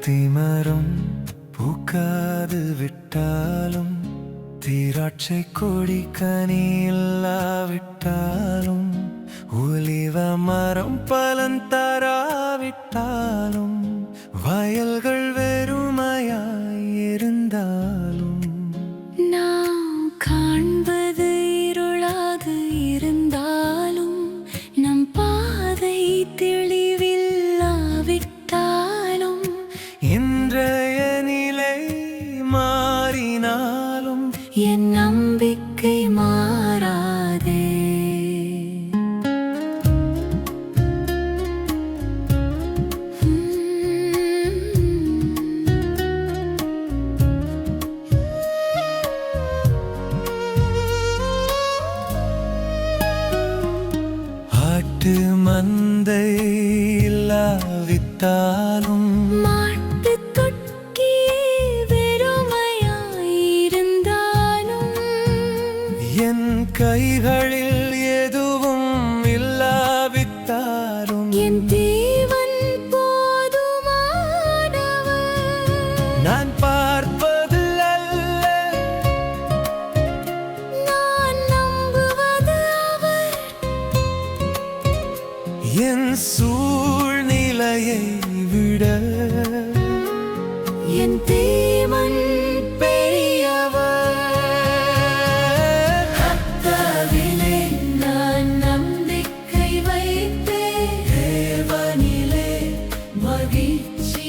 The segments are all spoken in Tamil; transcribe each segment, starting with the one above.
அத்திமரம் பூக்காது விட்டாலும் திராட்சை கொடி கனி இல்லாவிட்டாலும் ஒலிவ மரம் பலன் தராவிட்டாலும் வயல்கள் வெறுமையாயிருந்தாலும் நாம் காண்பது இருளாது இருந்தாலும் நம் பாதை தெளிவில்லாவிட்டாலும் இன்றைய நிலை மாறினாலும் என் நம்பிக்கை மாறாதே. ஆட்டு மந்தை இல்லாவிட்டாலும் மாட்டு தொட்டி வெறுமையாயிருந்தாலும் என் கைகளில் எதுவும் இல்லாவிட்டாலும் என் தேவன் போதுமானவர். நான் பார்ப்பது அல்ல நான் நம்புவது அவர். என் சூழ்நிலையை விட என் தேவன் பெரியவர். கர்த்தரிலே நான் நம்பிக்கை வைப்பேன். தேவனிலே மகிழ்ச்சி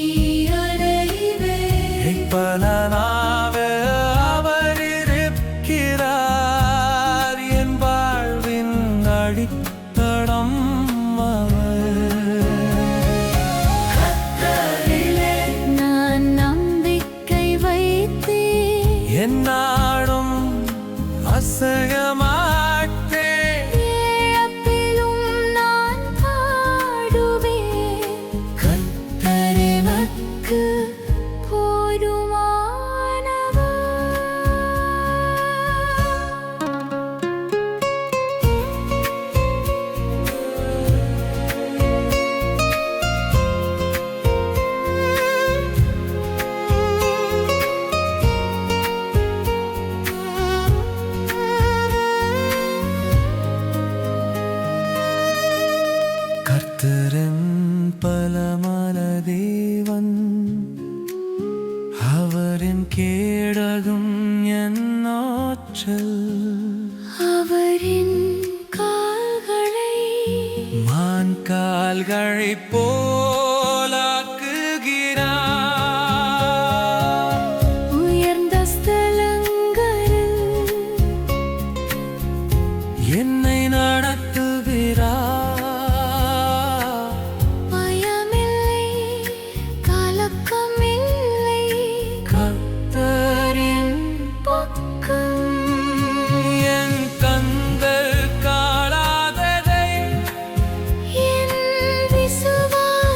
அடைவேன். பலனாக அவர் இருக்கிறார் என் வாழ்வின் அடித்தடம் அவர். கர்த்தரிலே நான் நம்பிக்கை வைத்தேன். என்னாலும் அசைய மாட்டேன். இழப்பிலும் நான் பாடுவேன். கர்த்தர் எனக்கு கர்த்தரின் பலமான தேவன் அவரின் கேடகும் என் ஆற்றல். அவரின் கால்களை மான் கால்களைப் போலாக்குகிறார். உயர்ந்த ஸ்தலங்களில் என்னை நடத்துகிறார். பயமில்லை, கலக்கமில்லை. கர்த்தரின் பக்கம் என் கண்கள் காணாததை என் விசுவாசம்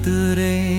நடத்துறேன்